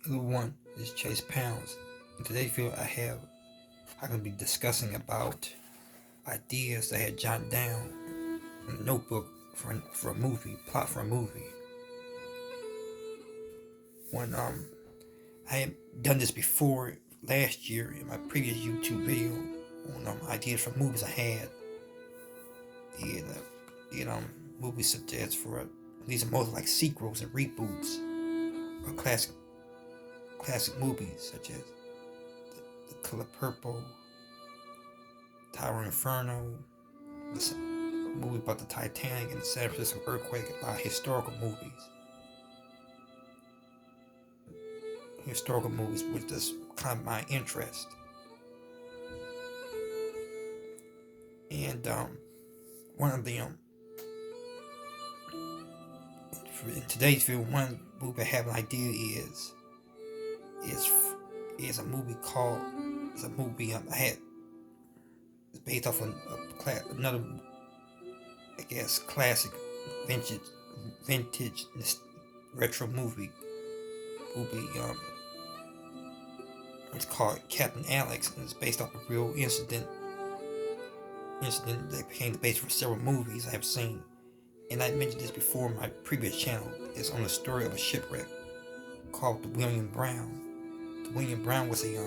Little one is Chase Pounds. In today's video, I'm going to be discussing about ideas that I had jotted down in a notebook for a movie, plot for a movie. When I had done this before last year in my previous YouTube video on ideas for movies I had. Movies such as these are mostly like sequels and reboots or classic movies such as The Color Purple, Tower Inferno, the movie about the Titanic and the San Francisco earthquake, a lot of historical movies. Historical movies was just kind of my interest. And one of the in today's video, one movie I have an idea is a movie called I had. It's based off of another, I guess, classic vintage retro movie. It's called Captain Alex, and it's based off a real incident that became the basis for several movies I have seen. And I mentioned this before in my previous channel. It's on the story of a shipwreck called the William Brown. The William Brown was a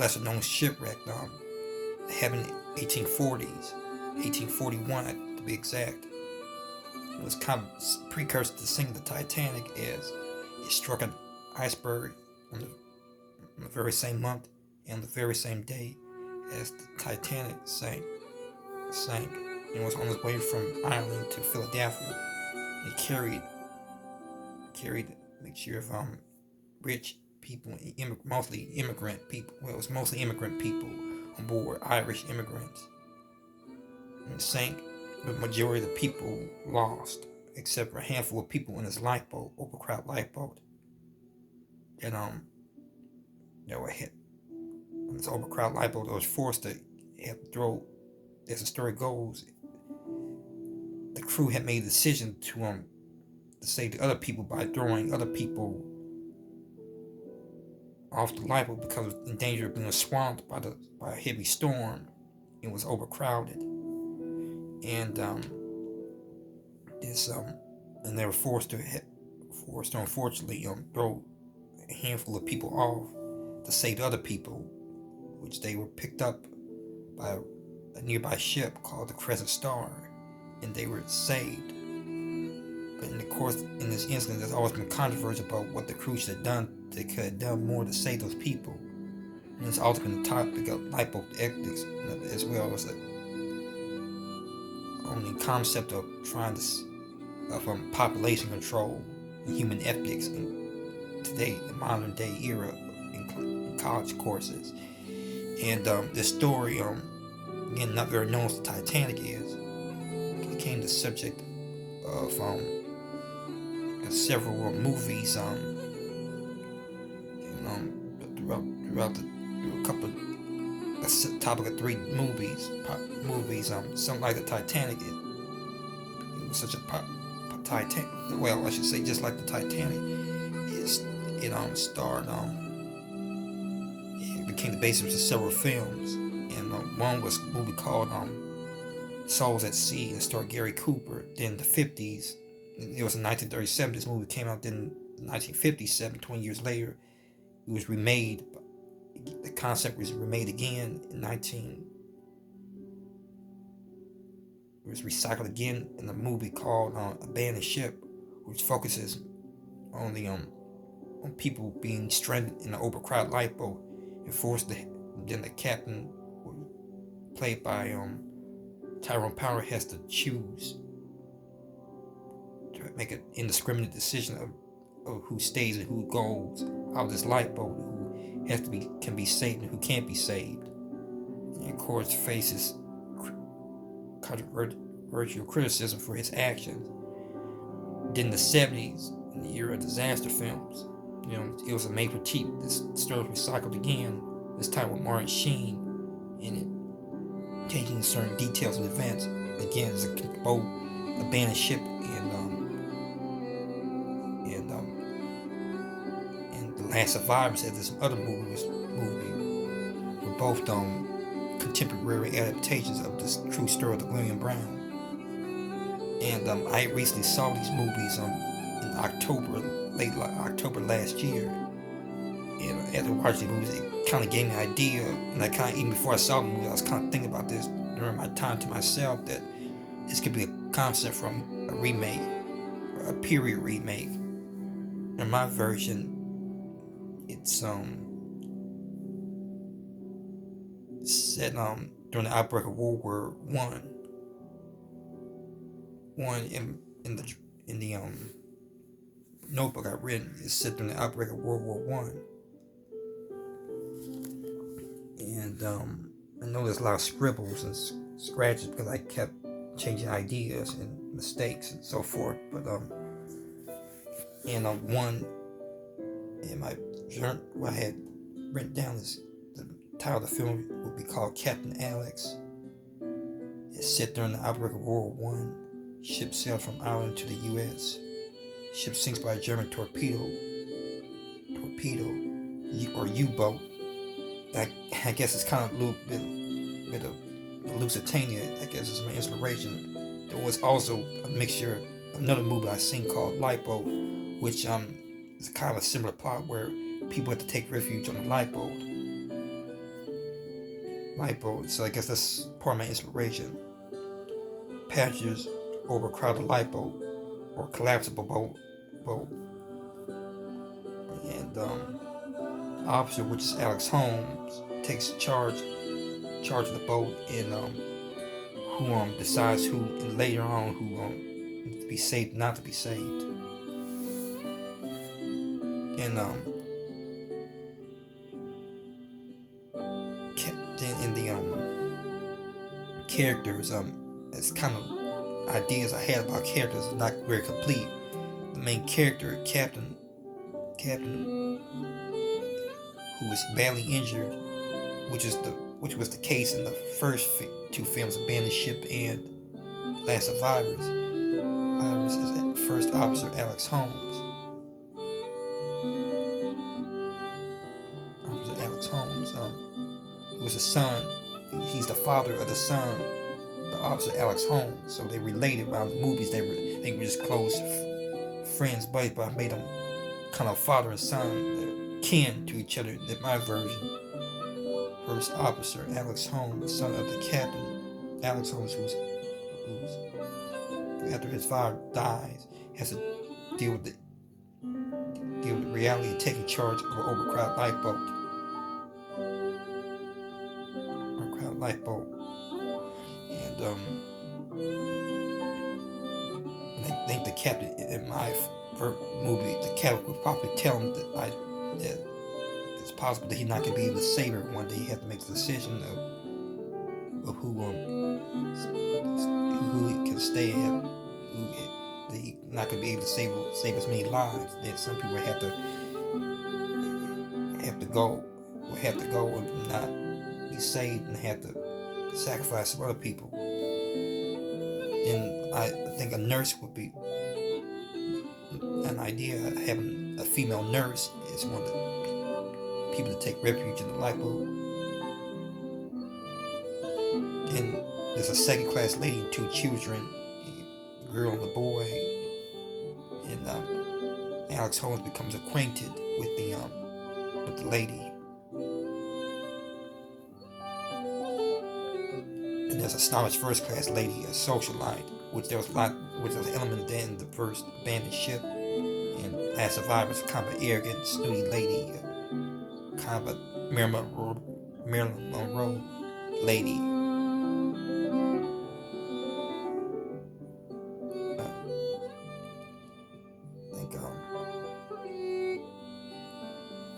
lesser known shipwreck happened in the 1840s, 1841 to be exact. It was kind of precursor to the sinking of the Titanic, as it struck an iceberg on the very same month and the very same day as the Titanic sank. It was on its way from Ireland to Philadelphia. It carried a mixture of rich people, mostly immigrant people. Well, it was mostly immigrant people on board, Irish immigrants. And it sank. The majority of the people lost, except for a handful of people in this lifeboat, overcrowded lifeboat. And that were hit. On this overcrowded lifeboat, that was forced to have to throw. As the story goes, the crew had made a decision to save the other people by throwing other people off the lifeboat because it was in danger of being swamped by a heavy storm. It was overcrowded, and and they were forced to unfortunately throw a handful of people off to save the other people, which they were picked up by a nearby ship called the Crescent Star, and they were saved. But in this incident, there's always been controversy about what the crew should have done. They could have done more to save those people. And it's also been the topic of lifeboat ethics, as well as the only concept of population control and human ethics in modern day era in college courses. And this story, again, not very known as the Titanic is, became the subject of several movies throughout a couple. That's the topic of 3 movies. Something like the Titanic. It was such a Titanic. Well, I should say, just like the Titanic, it starred. It became the basis of several films, and one was a movie called Souls at Sea. It starred Gary Cooper. Then the 50s. It was in 1937. This movie came out. Then in 1957, 20 years later, it was remade. The concept was remade again in It was recycled again in a movie called Abandoned Ship, which focuses on on people being stranded in an overcrowded lifeboat and forced to. Then the captain, played by Tyrone Power, has to choose to make an indiscriminate decision of who stays and who goes out of this lifeboat, who can be saved and who can't be saved. And of course faces controversial criticism for his actions. Then the 70s, in the era of disaster films, it was a made for TV. This story was recycled again, this time with Martin Sheen in it, changing certain details and events. Again, it's a boat, abandoned ship, and Last Survivors as this other movie were both contemporary adaptations of this true story of the William Brown. And I recently saw these movies in October, late October last year. And after watching the movies, it kind of gave me an idea. And I kind of, even before I saw the movie, I was kind of thinking about this during my time to myself, that this could be a concept from a remake, or a period remake. In my version, it's set during the outbreak of World War One in the notebook I've written. It's set during the outbreak of World War One, and I know there's a lot of scribbles and scratches because I kept changing ideas and mistakes and so forth. But and one in my journal, what I had written down is the title of the film would be called Captain Alex. It's set during the outbreak of World War One. Ship sails from Ireland to the U.S. Ship sinks by a German torpedo or U-boat. I guess it's kind of a little bit of Lusitania. I guess is my inspiration. There was also a mixture, another movie I seen called Lifeboat, which is kind of a similar plot where people have to take refuge on the lifeboat. So I guess that's part of my inspiration. Passengers overcrowded lifeboat or collapsible boat, and officer, which is Alex Holmes, takes charge of the boat, and who decides who, and later on, who to be saved, not to be saved. And then in the characters, it's kind of ideas I had about characters is not very complete. The main character, Captain, who was badly injured, which was the case in the first two films, Abandoned Ship and Last Survivors. Is First Officer Alex Holmes. Who was a son. He's the father of the son, the officer Alex Holmes. So they related around the movies. They were just close friends, but I made them kind of father and son, kin to each other. In my version, First Officer Alex Holmes, son of the captain. Alex Holmes, who's after his father dies, has to deal with the reality of taking charge of an overcrowded lifeboat. And I think the captain in my movie, the captain would probably tell him that it's possible that he's not going to be able to save her one day. He has to make the decision of who he can stay at, that he's not going to be able to save as many lives. Then some people have to go and not be saved and have to sacrifice some other people. And I think a nurse would be an idea. Having a female nurse is one of the people to take refuge in the lifeboat. And there's a second-class lady and two children, a girl and a boy. And Alex Holmes becomes acquainted with the lady. And there's a snobbish first-class lady, a socialite, which there was an element of that in the first Abandoned Ship. And Last Survivors, kind of an arrogant, snooty lady, kind of a Marilyn Monroe lady.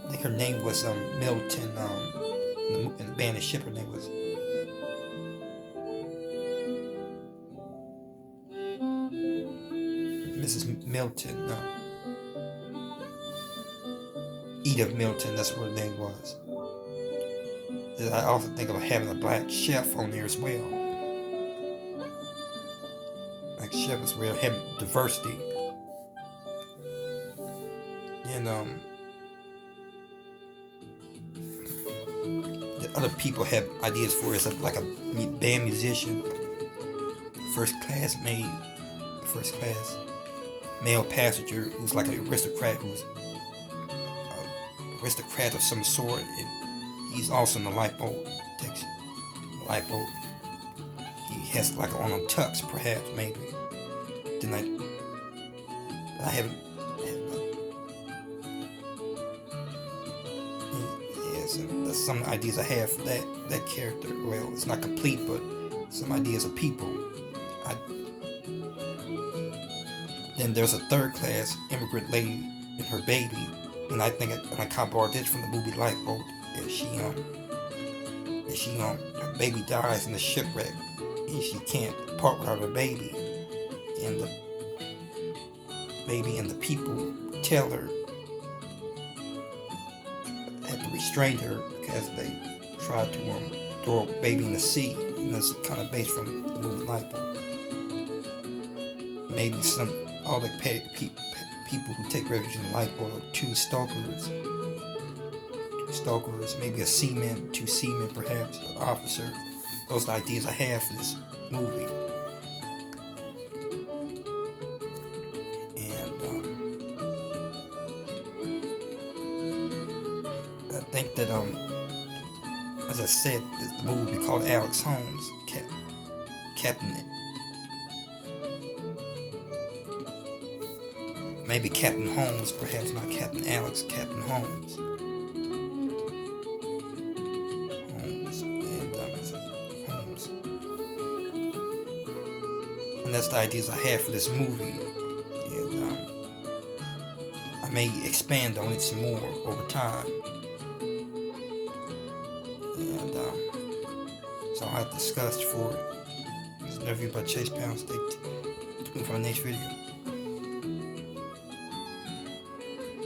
I think her name was Milton. In the Abandoned Ship, her name was Mrs. Milton. Edith Milton, that's what her name was. I often think of having a black chef on there as well. Black chef as well, having diversity. And that other people have ideas for is like a band musician, first class male passenger who's like an aristocrat, who's an aristocrat of some sort, and he's also in the lifeboat. Takes the lifeboat. He has like on a tux, perhaps, maybe. Then I haven't. Yeah, so that's some ideas I have for that character. Well, it's not complete, but some ideas of people. Then there's a third class immigrant lady and her baby, and I think I kind of borrowed this from the movie Lifeboat. Her baby dies in the shipwreck, and she can't part without her baby, and the baby and the people tell her have to restrain her because they tried to throw a baby in the sea, and that's kind of based from the movie Lifeboat. Maybe all the people who take refuge in the lifeboat are two stalkers, maybe a seaman, two seamen perhaps, an officer. Those are the ideas I have for this movie. And I think that as I said, the movie will be called Alex Holmes, Captain. Maybe Captain Holmes, perhaps not Captain Alex, Captain Holmes. And that's the ideas I have for this movie. And I may expand on it some more over time. And so I'll have discussed for it. This is an interview by Chase Pound. Stay tuned for the next video.